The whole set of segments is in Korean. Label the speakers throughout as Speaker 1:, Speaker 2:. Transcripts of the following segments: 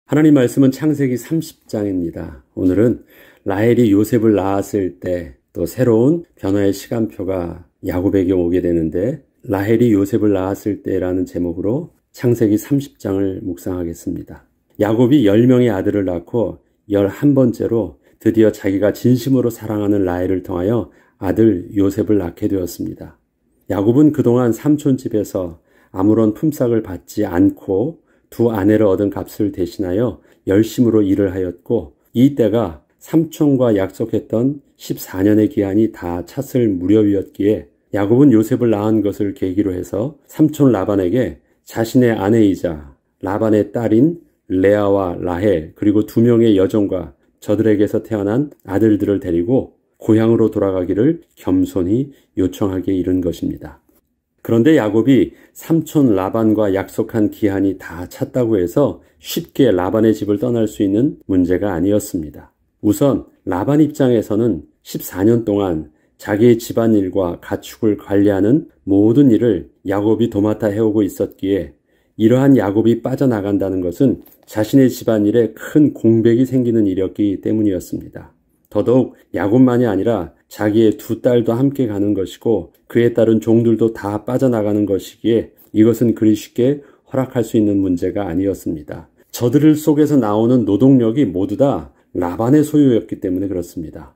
Speaker 1: 하나님 말씀은 창세기 30장입니다. 오늘은 라헬이 요셉을 낳았을 때 또 새로운 변화의 시간표가 야곱에게 오게 되는데, 라헬이 요셉을 낳았을 때라는 제목으로 창세기 30장을 묵상하겠습니다. 야곱이 10명의 아들을 낳고 11번째로 드디어 자기가 진심으로 사랑하는 라헬을 통하여 아들 요셉을 낳게 되었습니다. 야곱은 그동안 삼촌 집에서 아무런 품삯을 받지 않고 두 아내를 얻은 값을 대신하여 열심으로 일을 하였고, 이 때가 삼촌과 약속했던 14년의 기한이 다 찼을 무렵이었기에 야곱은 요셉을 낳은 것을 계기로 해서 삼촌 라반에게 자신의 아내이자 라반의 딸인 레아와 라헬, 그리고 2명의 여종과 저들에게서 태어난 아들들을 데리고 고향으로 돌아가기를 겸손히 요청하게 이른 것입니다. 그런데 야곱이 삼촌 라반과 약속한 기한이 다 찼다고 해서 쉽게 라반의 집을 떠날 수 있는 문제가 아니었습니다. 우선 라반 입장에서는 14년 동안 자기의 집안일과 가축을 관리하는 모든 일을 야곱이 도맡아 해오고 있었기에 이러한 야곱이 빠져나간다는 것은 자신의 집안일에 큰 공백이 생기는 일이었기 때문이었습니다. 더더욱 야곱만이 아니라 자기의 2 딸도 함께 가는 것이고 그에 따른 종들도 다 빠져나가는 것이기에 이것은 그리 쉽게 허락할 수 있는 문제가 아니었습니다. 저들 속에서 나오는 노동력이 모두 다 라반의 소유였기 때문에 그렇습니다.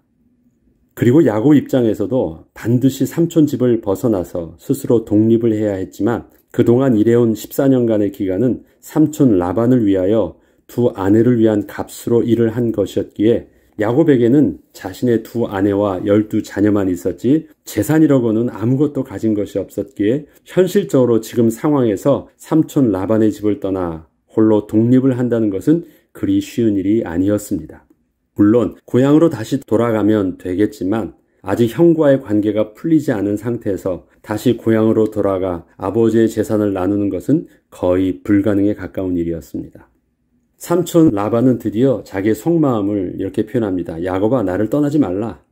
Speaker 1: 그리고 야곱 입장에서도 반드시 삼촌 집을 벗어나서 스스로 독립을 해야 했지만 그동안 일해온 14년간의 기간은 삼촌 라반을 위하여 2 아내를 위한 값으로 일을 한 것이었기에 야곱에게는 자신의 2 아내와 12 자녀만 있었지 재산이라고는 아무것도 가진 것이 없었기에 현실적으로 지금 상황에서 삼촌 라반의 집을 떠나 홀로 독립을 한다는 것은 그리 쉬운 일이 아니었습니다. 물론 고향으로 다시 돌아가면 되겠지만 아직 형과의 관계가 풀리지 않은 상태에서 다시 고향으로 돌아가 아버지의 재산을 나누는 것은 거의 불가능에 가까운 일이었습니다. 삼촌 라반은 드디어 자기의 속마음을 이렇게 표현합니다. 야곱아, 나를 떠나지 말라.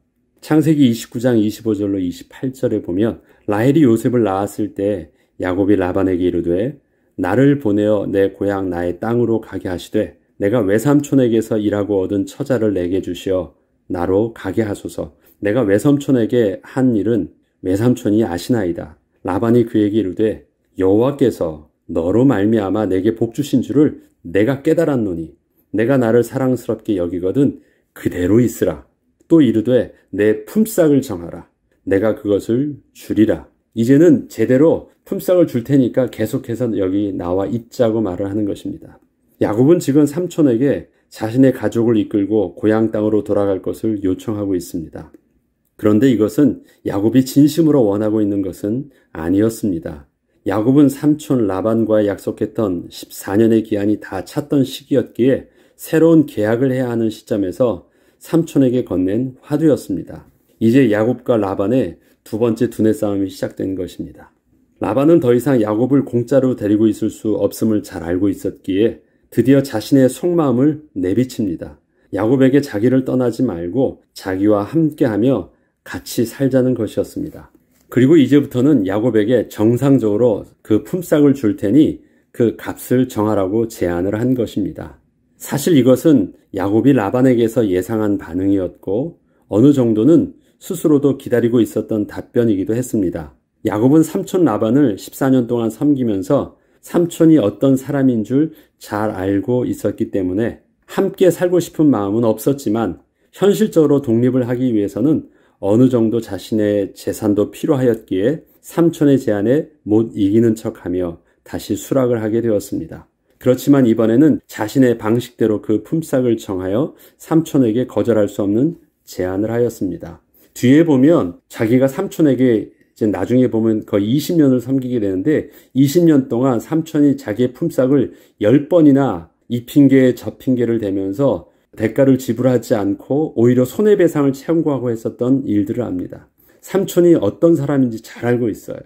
Speaker 1: 창세기 29장 25절로 28절에 보면 라헬이 요셉을 낳았을 때 야곱이 라반에게 이르되 나를 보내어 내 고향 나의 땅으로 가게 하시되 내가 외삼촌에게서 일하고 얻은 처자를 내게 주시어 나로 가게 하소서. 내가 외삼촌에게 한 일은 외삼촌이 아시나이다. 라반이 그에게 이르되 여호와께서 너로 말미암아 내게 복 주신 줄을 내가 깨달았노니 내가 나를 사랑스럽게 여기거든 그대로 있으라. 또 이르되 내 품삯을 정하라. 내가 그것을 주리라. 이제는 제대로 품삯을 줄 테니까 계속해서 여기 나와 있자고 말을 하는 것입니다. 야곱은 지금 삼촌에게 자신의 가족을 이끌고 고향 땅으로 돌아갈 것을 요청하고 있습니다. 그런데 이것은 야곱이 진심으로 원하고 있는 것은 아니었습니다. 야곱은 삼촌 라반과 약속했던 14년의 기한이 다 찼던 시기였기에 새로운 계약을 해야 하는 시점에서 삼촌에게 건넨 화두였습니다. 이제 야곱과 라반의 2번째 두뇌 싸움이 시작된 것입니다. 라반은 더 이상 야곱을 공짜로 데리고 있을 수 없음을 잘 알고 있었기에 드디어 자신의 속마음을 내비칩니다. 야곱에게 자기를 떠나지 말고 자기와 함께하며 같이 살자는 것이었습니다. 그리고 이제부터는 야곱에게 정상적으로 그 품삯을 줄 테니 그 값을 정하라고 제안을 한 것입니다. 사실 이것은 야곱이 라반에게서 예상한 반응이었고 어느 정도는 스스로도 기다리고 있었던 답변이기도 했습니다. 야곱은 삼촌 라반을 14년 동안 섬기면서 삼촌이 어떤 사람인 줄 잘 알고 있었기 때문에 함께 살고 싶은 마음은 없었지만 현실적으로 독립을 하기 위해서는 어느 정도 자신의 재산도 필요하였기에 삼촌의 제안에 못 이기는 척하며 다시 수락을 하게 되었습니다. 그렇지만 이번에는 자신의 방식대로 그 품삯을 정하여 삼촌에게 거절할 수 없는 제안을 하였습니다. 뒤에 보면 자기가 삼촌에게 이제 나중에 보면 거의 20년을 섬기게 되는데 20년 동안 삼촌이 자기의 품삯을 10번이나 이 핑계 저 핑계를 대면서 대가를 지불하지 않고 오히려 손해배상을 청구하고 했었던 일들을 압니다. 삼촌이 어떤 사람인지 잘 알고 있어요.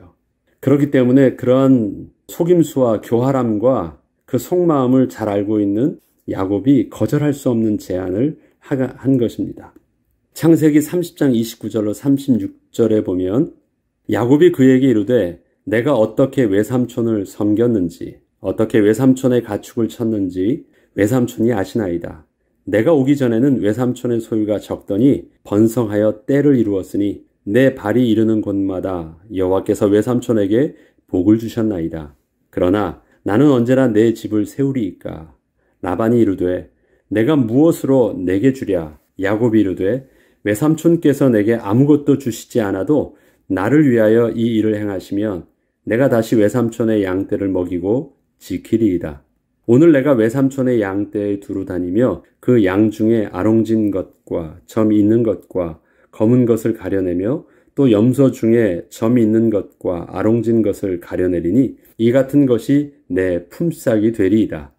Speaker 1: 그렇기 때문에 그러한 속임수와 교활함과 그 속마음을 잘 알고 있는 야곱이 거절할 수 없는 제안을 한 것입니다. 창세기 30장 29절로 36절에 보면 야곱이 그에게 이르되 내가 어떻게 외삼촌을 섬겼는지 어떻게 외삼촌의 가축을 쳤는지 외삼촌이 아시나이다. 내가 오기 전에는 외삼촌의 소유가 적더니 번성하여 때를 이루었으니 내 발이 이르는 곳마다 여호와께서 외삼촌에게 복을 주셨나이다. 그러나 나는 언제나 내 집을 세우리이까. 라반이 이르되 내가 무엇으로 내게 주랴. 야곱이 이르되 외삼촌께서 내게 아무것도 주시지 않아도 나를 위하여 이 일을 행하시면 내가 다시 외삼촌의 양떼를 먹이고 지키리이다. 오늘 내가 외삼촌의 양떼에 두루 다니며 그 양 중에 아롱진 것과 점이 있는 것과 검은 것을 가려내며 또 염소 중에 점이 있는 것과 아롱진 것을 가려내리니 이 같은 것이 내 품삯이 되리이다.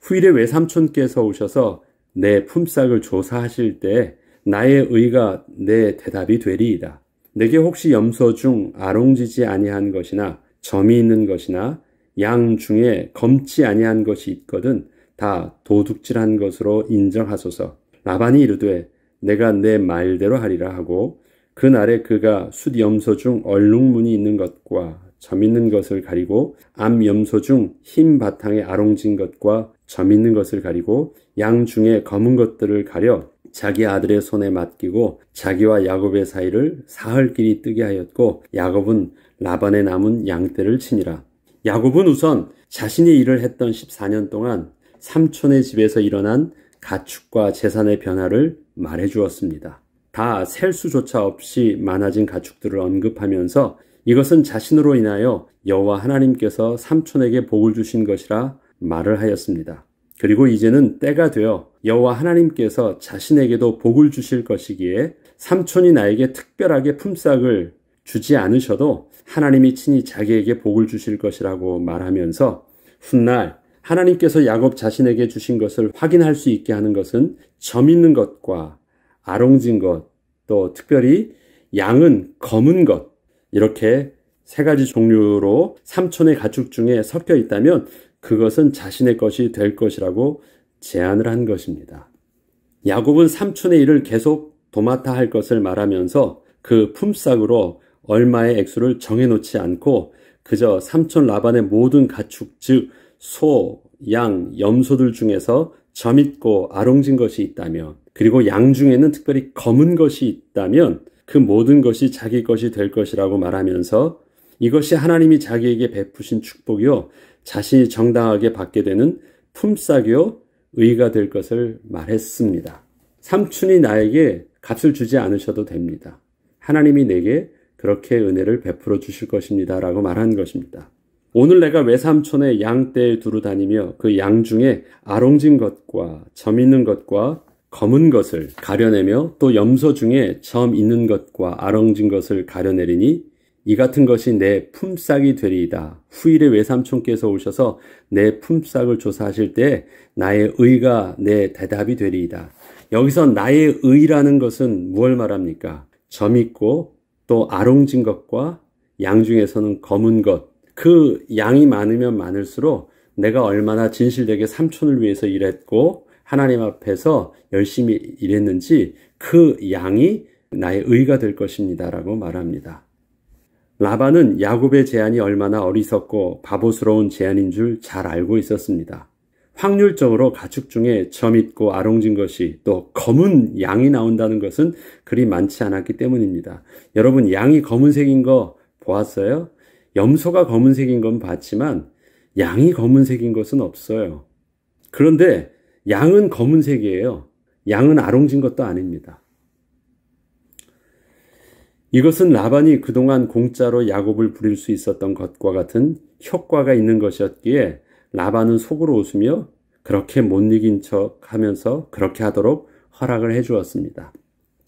Speaker 1: 후일에 외삼촌께서 오셔서 내 품삯을 조사하실 때 나의 의가 내 대답이 되리이다. 내게 혹시 염소 중 아롱지지 아니한 것이나 점이 있는 것이나 양 중에 검지 아니한 것이 있거든 다 도둑질한 것으로 인정하소서. 라반이 이르되 내가 내 말대로 하리라 하고 그날에 그가 숫 염소 중 얼룩무늬 있는 것과 점 있는 것을 가리고 암 염소 중 흰 바탕에 아롱진 것과 점 있는 것을 가리고 양 중에 검은 것들을 가려 자기 아들의 손에 맡기고 자기와 야곱의 사이를 사흘길이 뜨게 하였고 야곱은 라반의 남은 양떼를 치니라. 야곱은 우선 자신이 일을 했던 14년 동안 삼촌의 집에서 일어난 가축과 재산의 변화를 말해 주었습니다. 다 셀 수조차 없이 많아진 가축들을 언급하면서 이것은 자신으로 인하여 여호와 하나님께서 삼촌에게 복을 주신 것이라 말을 하였습니다. 그리고 이제는 때가 되어 여호와 하나님께서 자신에게도 복을 주실 것이기에 삼촌이 나에게 특별하게 품삯을 주지 않으셔도 하나님이 친히 자기에게 복을 주실 것이라고 말하면서 훗날 하나님께서 야곱 자신에게 주신 것을 확인할 수 있게 하는 것은 점 있는 것과 아롱진 것, 또 특별히 양은 검은 것, 이렇게 세 가지 종류로 삼촌의 가축 중에 섞여 있다면 그것은 자신의 것이 될 것이라고 제안을 한 것입니다. 야곱은 삼촌의 일을 계속 도맡아 할 것을 말하면서 그 품삯으로 얼마의 액수를 정해놓지 않고 그저 삼촌 라반의 모든 가축 즉 소, 양, 염소들 중에서 점 있고 아롱진 것이 있다면 그리고 양 중에는 특별히 검은 것이 있다면 그 모든 것이 자기 것이 될 것이라고 말하면서 이것이 하나님이 자기에게 베푸신 축복이요 자신이 정당하게 받게 되는 품삯이요 의가 될 것을 말했습니다. 삼촌이 나에게 값을 주지 않으셔도 됩니다. 하나님이 내게 그렇게 은혜를 베풀어 주실 것입니다 라고 말한 것입니다. 오늘 내가 외삼촌의 양떼에 두루 다니며 그 양 중에 아롱진 것과 점 있는 것과 검은 것을 가려내며 또 염소 중에 점 있는 것과 아롱진 것을 가려내리니 이 같은 것이 내 품삯이 되리이다. 후일에 외삼촌께서 오셔서 내 품삯을 조사하실 때 나의 의가 내 대답이 되리이다. 여기서 나의 의라는 것은 무엇을 말합니까? 점 있고 또 아롱진 것과 양 중에서는 검은 것. 그 양이 많으면 많을수록 내가 얼마나 진실되게 삼촌을 위해서 일했고 하나님 앞에서 열심히 일했는지 그 양이 나의 의가 될 것입니다 라고 말합니다. 라반은 야곱의 제안이 얼마나 어리석고 바보스러운 제안인 줄 잘 알고 있었습니다. 확률적으로 가축 중에 점 있고 아롱진 것이 또 검은 양이 나온다는 것은 그리 많지 않았기 때문입니다. 여러분 양이 검은색인 거 보았어요? 염소가 검은색인 건 봤지만 양이 검은색인 것은 없어요. 그런데 양은 검은색이에요. 양은 아롱진 것도 아닙니다. 이것은 라반이 그동안 공짜로 야곱을 부릴 수 있었던 것과 같은 효과가 있는 것이었기에 라반은 속으로 웃으며 그렇게 못 이긴 척 하면서 그렇게 하도록 허락을 해 주었습니다.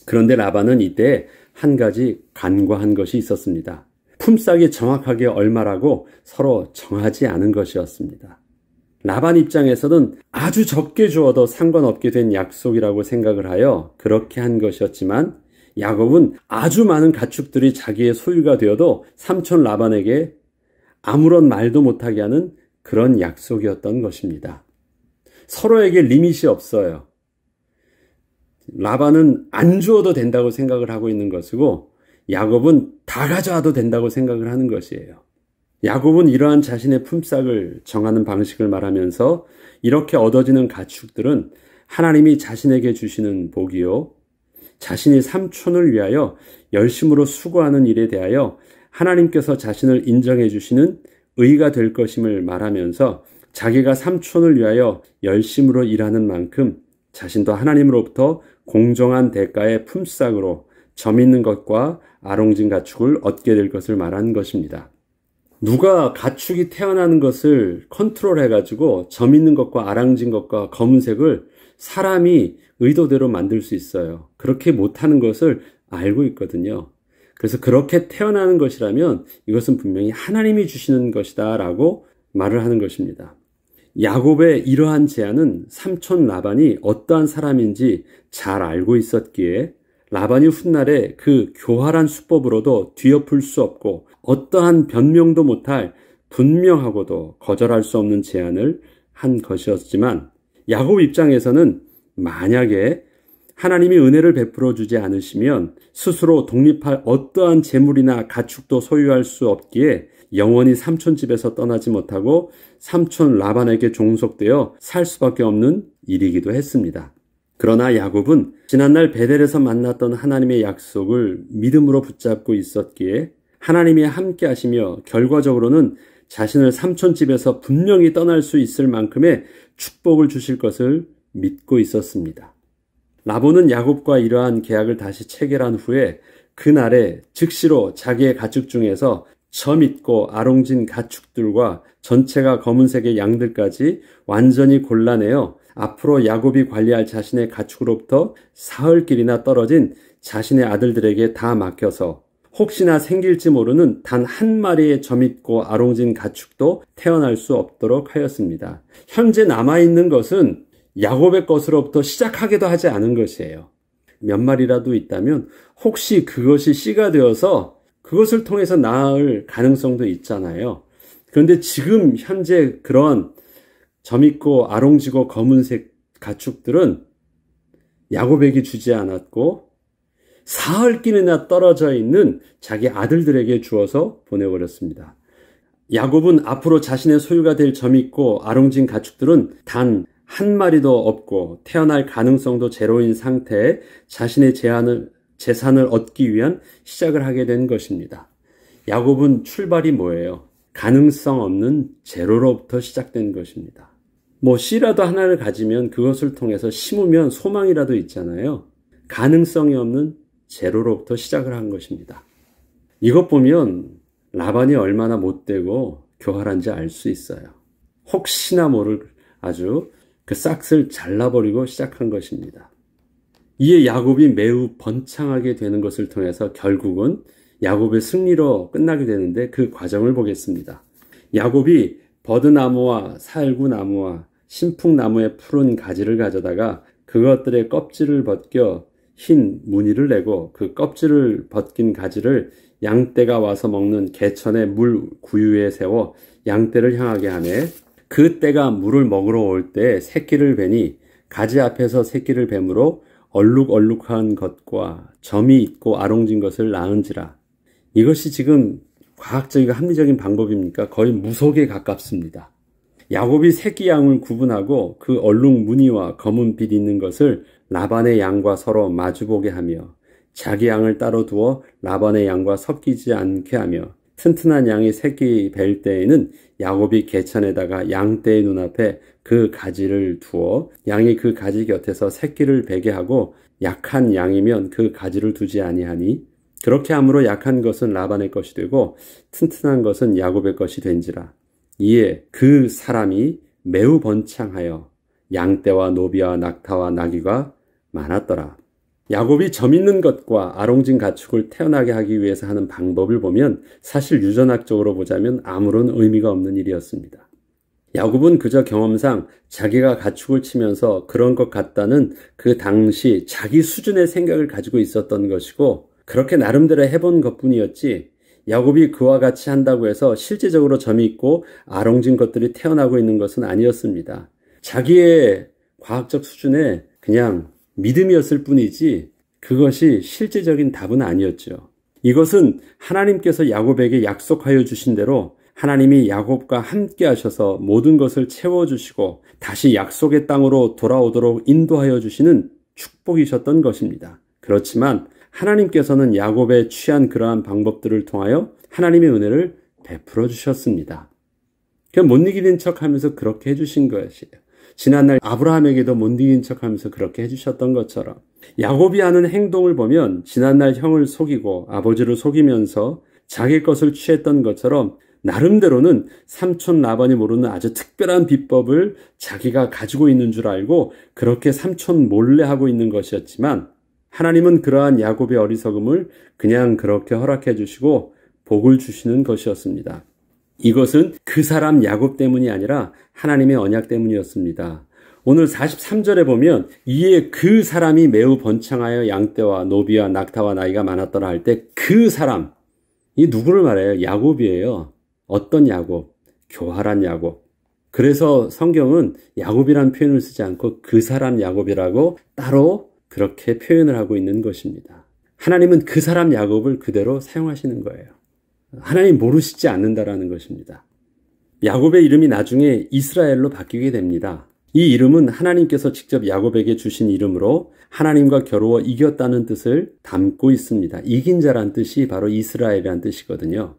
Speaker 1: 그런데 라반은 이때 한 가지 간과한 것이 있었습니다. 품삯이 정확하게 얼마라고 서로 정하지 않은 것이었습니다. 라반 입장에서는 아주 적게 주어도 상관없게 된 약속이라고 생각을 하여 그렇게 한 것이었지만 야곱은 아주 많은 가축들이 자기의 소유가 되어도 삼촌 라반에게 아무런 말도 못하게 하는 그런 약속이었던 것입니다. 서로에게 리밋이 없어요. 라반은 안 주어도 된다고 생각을 하고 있는 것이고 야곱은 다 가져와도 된다고 생각을 하는 것이에요. 야곱은 이러한 자신의 품삯을 정하는 방식을 말하면서 이렇게 얻어지는 가축들은 하나님이 자신에게 주시는 복이요, 자신이 삼촌을 위하여 열심으로 수고하는 일에 대하여 하나님께서 자신을 인정해 주시는 의가 될 것임을 말하면서 자기가 삼촌을 위하여 열심으로 일하는 만큼 자신도 하나님으로부터 공정한 대가의 품삯으로 점 있는 것과 아롱진 가축을 얻게 될 것을 말하는 것입니다. 누가 가축이 태어나는 것을 컨트롤해가지고 점 있는 것과 아랑진 것과 검은색을 사람이 의도대로 만들 수 있어요. 그렇게 못하는 것을 알고 있거든요. 그래서 그렇게 태어나는 것이라면 이것은 분명히 하나님이 주시는 것이다 라고 말을 하는 것입니다. 야곱의 이러한 제안은 삼촌 라반이 어떠한 사람인지 잘 알고 있었기에 라반이 훗날에 그 교활한 수법으로도 뒤엎을 수 없고 어떠한 변명도 못할 분명하고도 거절할 수 없는 제안을 한 것이었지만 야곱 입장에서는 만약에 하나님이 은혜를 베풀어 주지 않으시면 스스로 독립할 어떠한 재물이나 가축도 소유할 수 없기에 영원히 삼촌 집에서 떠나지 못하고 삼촌 라반에게 종속되어 살 수밖에 없는 일이기도 했습니다. 그러나 야곱은 지난날 베델에서 만났던 하나님의 약속을 믿음으로 붙잡고 있었기에 하나님이 함께 하시며 결과적으로는 자신을 삼촌 집에서 분명히 떠날 수 있을 만큼의 축복을 주실 것을 믿고 있었습니다. 라본은 야곱과 이러한 계약을 다시 체결한 후에 그날에 즉시로 자기의 가축 중에서 점 있고 아롱진 가축들과 전체가 검은색의 양들까지 완전히 골라내어 앞으로 야곱이 관리할 자신의 가축으로부터 사흘길이나 떨어진 자신의 아들들에게 다 맡겨서 혹시나 생길지 모르는 단 한 마리의 점 있고 아롱진 가축도 태어날 수 없도록 하였습니다. 현재 남아있는 것은 야곱의 것으로부터 시작하기도 하지 않은 것이에요. 몇 마리라도 있다면 혹시 그것이 씨가 되어서 그것을 통해서 낳을 가능성도 있잖아요. 그런데 지금 현재 그런 점 있고 아롱지고 검은색 가축들은 야곱에게 주지 않았고 사흘길이나 떨어져 있는 자기 아들들에게 주어서 보내버렸습니다. 야곱은 앞으로 자신의 소유가 될 점 있고 아롱진 가축들은 단 한 마리도 없고 태어날 가능성도 제로인 상태에 자신의 재산을 얻기 위한 시작을 하게 된 것입니다. 야곱은 출발이 뭐예요? 가능성 없는 제로로부터 시작된 것입니다. 씨라도 하나를 가지면 그것을 통해서 심으면 소망이라도 있잖아요. 가능성이 없는 제로로부터 시작을 한 것입니다. 이것 보면 라반이 얼마나 못되고 교활한지 알 수 있어요. 혹시나 모를 아주 그 싹을 잘라버리고 시작한 것입니다. 이에 야곱이 매우 번창하게 되는 것을 통해서 결국은 야곱의 승리로 끝나게 되는데 그 과정을 보겠습니다. 야곱이 버드나무와 살구나무와 신풍나무의 푸른 가지를 가져다가 그것들의 껍질을 벗겨 흰 무늬를 내고 그 껍질을 벗긴 가지를 양떼가 와서 먹는 개천의 물 구유에 세워 양떼를 향하게 하매 그 떼가 물을 먹으러 올 때 새끼를 베니 가지 앞에서 새끼를 뱀으로 얼룩얼룩한 것과 점이 있고 아롱진 것을 낳은지라. 이것이 지금 과학적이고 합리적인 방법입니까? 거의 무속에 가깝습니다. 야곱이 새끼 양을 구분하고 그 얼룩 무늬와 검은 빛 있는 것을 라반의 양과 서로 마주보게 하며 자기 양을 따로 두어 라반의 양과 섞이지 않게 하며 튼튼한 양이 새끼 뵐 때에는 야곱이 개천에다가 양떼의 눈앞에 그 가지를 두어 양이 그 가지 곁에서 새끼를 베게 하고 약한 양이면 그 가지를 두지 아니하니 그렇게 함으로 약한 것은 라반의 것이 되고 튼튼한 것은 야곱의 것이 된지라. 이에 그 사람이 매우 번창하여 양떼와 노비와 낙타와 나귀가 많았더라. 야곱이 점 있는 것과 아롱진 가축을 태어나게 하기 위해서 하는 방법을 보면 사실 유전학적으로 보자면 아무런 의미가 없는 일이었습니다. 야곱은 그저 경험상 자기가 가축을 치면서 그런 것 같다는 그 당시 자기 수준의 생각을 가지고 있었던 것이고 그렇게 나름대로 해본 것뿐이었지 야곱이 그와 같이 한다고 해서 실제적으로 점이 있고 아롱진 것들이 태어나고 있는 것은 아니었습니다. 자기의 과학적 수준에 그냥 믿음이었을 뿐이지 그것이 실제적인 답은 아니었죠. 이것은 하나님께서 야곱에게 약속하여 주신 대로 하나님이 야곱과 함께 하셔서 모든 것을 채워주시고 다시 약속의 땅으로 돌아오도록 인도하여 주시는 축복이셨던 것입니다. 그렇지만 하나님께서는 야곱에 취한 그러한 방법들을 통하여 하나님의 은혜를 베풀어 주셨습니다. 그냥 못 이기는 척 하면서 그렇게 해주신 것이에요. 지난날 아브라함에게도 못 이긴 척 하면서 그렇게 해주셨던 것처럼 야곱이 하는 행동을 보면 지난날 형을 속이고 아버지를 속이면서 자기 것을 취했던 것처럼 나름대로는 삼촌 라반이 모르는 아주 특별한 비법을 자기가 가지고 있는 줄 알고 그렇게 삼촌 몰래 하고 있는 것이었지만 하나님은 그러한 야곱의 어리석음을 그냥 그렇게 허락해 주시고 복을 주시는 것이었습니다. 이것은 그 사람 야곱 때문이 아니라 하나님의 언약 때문이었습니다. 오늘 43절에 보면 이에 그 사람이 매우 번창하여 양떼와 노비와 낙타와 나이가 많았더라 할 때 그 사람, 이 누구를 말해요? 야곱이에요. 어떤 야곱? 교활한 야곱. 그래서 성경은 야곱이란 표현을 쓰지 않고 그 사람 야곱이라고 따로 그렇게 표현을 하고 있는 것입니다. 하나님은 그 사람 야곱을 그대로 사용하시는 거예요. 하나님 모르시지 않는다라는 것입니다. 야곱의 이름이 나중에 이스라엘로 바뀌게 됩니다. 이 이름은 하나님께서 직접 야곱에게 주신 이름으로 하나님과 겨루어 이겼다는 뜻을 담고 있습니다. 이긴 자란 뜻이 바로 이스라엘이란 뜻이거든요.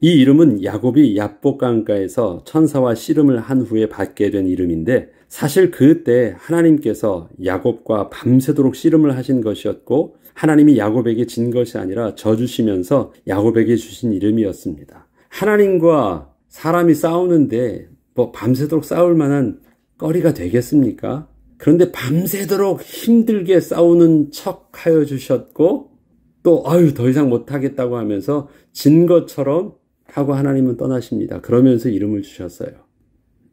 Speaker 1: 이 이름은 야곱이 야복 강가에서 천사와 씨름을 한 후에 받게 된 이름인데 사실 그때 하나님께서 야곱과 밤새도록 씨름을 하신 것이었고 하나님이 야곱에게 진 것이 아니라 져주시면서 야곱에게 주신 이름이었습니다. 하나님과 사람이 싸우는데 밤새도록 싸울 만한 거리가 되겠습니까? 그런데 밤새도록 힘들게 싸우는 척 하여 주셨고 또 더 이상 못하겠다고 하면서 진 것처럼 하고 하나님은 떠나십니다. 그러면서 이름을 주셨어요.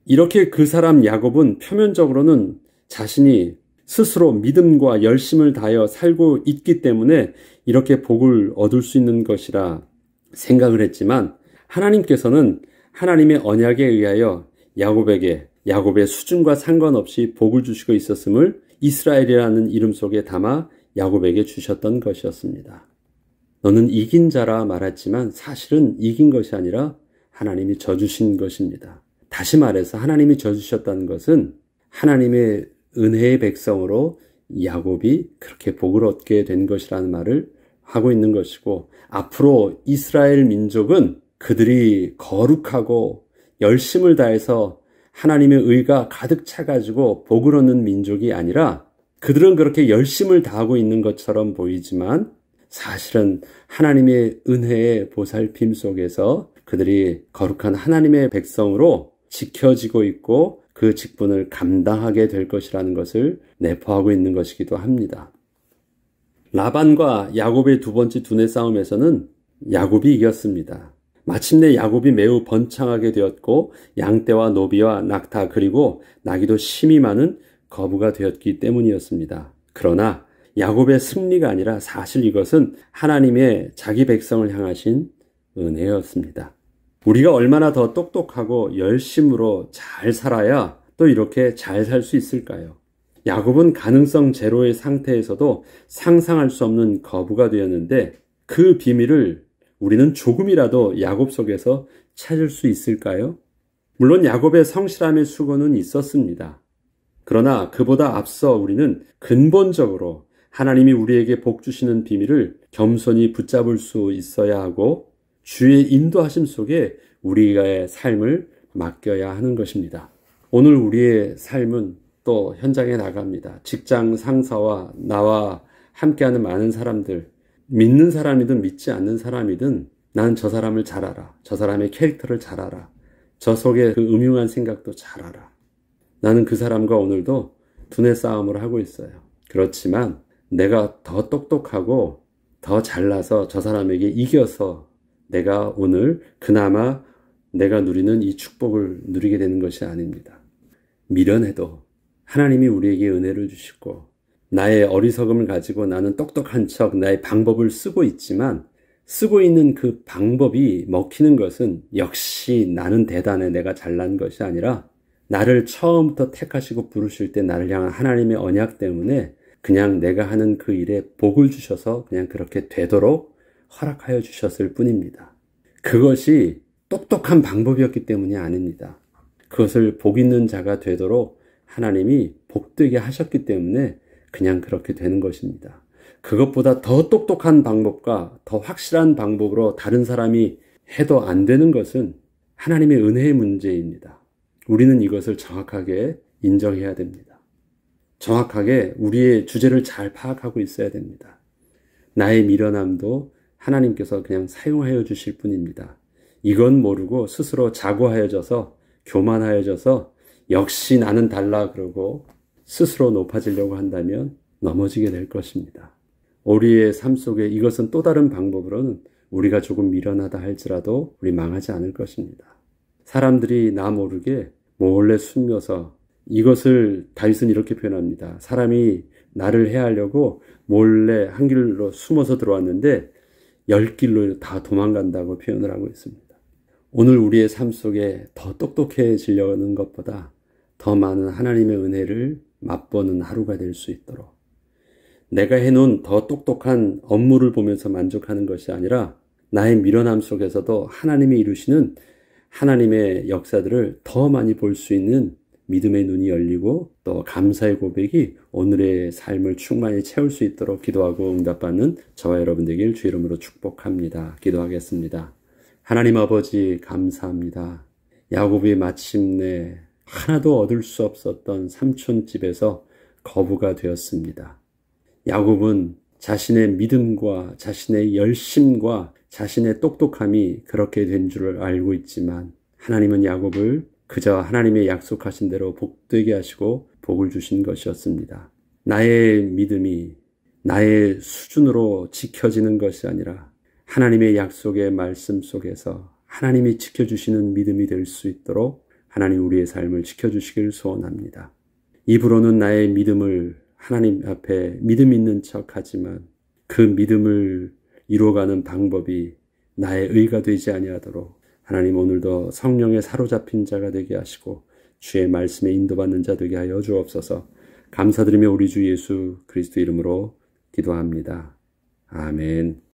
Speaker 1: 이렇게 그 사람 야곱은 표면적으로는 자신이 스스로 믿음과 열심을 다하여 살고 있기 때문에 이렇게 복을 얻을 수 있는 것이라 생각을 했지만 하나님께서는 하나님의 언약에 의하여 야곱에게 야곱의 수준과 상관없이 복을 주시고 있었음을 이스라엘이라는 이름 속에 담아 야곱에게 주셨던 것이었습니다. 너는 이긴 자라 말했지만 사실은 이긴 것이 아니라 하나님이 져주신 것입니다. 다시 말해서 하나님이 져주셨다는 것은 하나님의 은혜의 백성으로 야곱이 그렇게 복을 얻게 된 것이라는 말을 하고 있는 것이고 앞으로 이스라엘 민족은 그들이 거룩하고 열심을 다해서 하나님의 의가 가득 차가지고 복을 얻는 민족이 아니라 그들은 그렇게 열심을 다하고 있는 것처럼 보이지만 사실은 하나님의 은혜의 보살핌 속에서 그들이 거룩한 하나님의 백성으로 지켜지고 있고 그 직분을 감당하게 될 것이라는 것을 내포하고 있는 것이기도 합니다. 라반과 야곱의 두 번째 두뇌 싸움에서는 야곱이 이겼습니다. 마침내 야곱이 매우 번창하게 되었고 양떼와 노비와 낙타 그리고 나귀도 심히 많은 거부가 되었기 때문이었습니다. 그러나 야곱의 승리가 아니라 사실 이것은 하나님의 자기 백성을 향하신 은혜였습니다. 우리가 얼마나 더 똑똑하고 열심으로 잘 살아야 또 이렇게 잘 살 수 있을까요? 야곱은 가능성 제로의 상태에서도 상상할 수 없는 거부가 되었는데 그 비밀을 우리는 조금이라도 야곱 속에서 찾을 수 있을까요? 물론 야곱의 성실함의 수고는 있었습니다. 그러나 그보다 앞서 우리는 근본적으로 하나님이 우리에게 복 주시는 비밀을 겸손히 붙잡을 수 있어야 하고 주의 인도하심 속에 우리의 삶을 맡겨야 하는 것입니다. 오늘 우리의 삶은 또 현장에 나갑니다. 직장 상사와 나와 함께하는 많은 사람들, 믿는 사람이든 믿지 않는 사람이든 나는 저 사람을 잘 알아. 저 사람의 캐릭터를 잘 알아. 저 속에 그 음흉한 생각도 잘 알아. 나는 그 사람과 오늘도 두뇌 싸움을 하고 있어요. 그렇지만 내가 더 똑똑하고 더 잘나서 저 사람에게 이겨서 내가 오늘 그나마 내가 누리는 이 축복을 누리게 되는 것이 아닙니다. 미련해도 하나님이 우리에게 은혜를 주시고 나의 어리석음을 가지고 나는 똑똑한 척 나의 방법을 쓰고 있지만 쓰고 있는 그 방법이 먹히는 것은 역시 나는 대단해 내가 잘난 것이 아니라 나를 처음부터 택하시고 부르실 때 나를 향한 하나님의 언약 때문에 그냥 내가 하는 그 일에 복을 주셔서 그냥 그렇게 되도록 허락하여 주셨을 뿐입니다. 그것이 똑똑한 방법이었기 때문이 아닙니다. 그것을 복 있는 자가 되도록 하나님이 복되게 하셨기 때문에 그냥 그렇게 되는 것입니다. 그것보다 더 똑똑한 방법과 더 확실한 방법으로 다른 사람이 해도 안 되는 것은 하나님의 은혜의 문제입니다. 우리는 이것을 정확하게 인정해야 됩니다. 정확하게 우리의 주제를 잘 파악하고 있어야 됩니다. 나의 미련함도 하나님께서 그냥 사용하여 주실 뿐입니다. 이건 모르고 스스로 자고하여져서 교만하여져서 역시 나는 달라 그러고 스스로 높아지려고 한다면 넘어지게 될 것입니다. 우리의 삶 속에 이것은 또 다른 방법으로는 우리가 조금 미련하다 할지라도 우리 망하지 않을 것입니다. 사람들이 나 모르게 몰래 숨겨서 이것을 다윗은 이렇게 표현합니다. 사람이 나를 해하려고 몰래 한 길로 숨어서 들어왔는데 10길로 다 도망간다고 표현을 하고 있습니다. 오늘 우리의 삶 속에 더 똑똑해지려는 것보다 더 많은 하나님의 은혜를 맛보는 하루가 될 수 있도록 내가 해놓은 더 똑똑한 업무를 보면서 만족하는 것이 아니라 나의 미련함 속에서도 하나님이 이루시는 하나님의 역사들을 더 많이 볼 수 있는 믿음의 눈이 열리고 또 감사의 고백이 오늘의 삶을 충만히 채울 수 있도록 기도하고 응답받는 저와 여러분 되길 주 이름으로 축복합니다. 기도하겠습니다. 하나님 아버지 감사합니다. 야곱이 마침내 하나도 얻을 수 없었던 삼촌집에서 거부가 되었습니다. 야곱은 자신의 믿음과 자신의 열심과 자신의 똑똑함이 그렇게 된 줄 알고 있지만 하나님은 야곱을 그저 하나님의 약속하신 대로 복되게 하시고 복을 주신 것이었습니다. 나의 믿음이 나의 수준으로 지켜지는 것이 아니라 하나님의 약속의 말씀 속에서 하나님이 지켜주시는 믿음이 될 수 있도록 하나님 우리의 삶을 지켜주시길 소원합니다. 입으로는 나의 믿음을 하나님 앞에 믿음 있는 척 하지만 그 믿음을 이루어가는 방법이 나의 의가 되지 아니하도록 하나님 오늘도 성령에 사로잡힌 자가 되게 하시고 주의 말씀에 인도받는 자 되게 하여 주옵소서. 감사드리며 우리 주 예수 그리스도 이름으로 기도합니다. 아멘.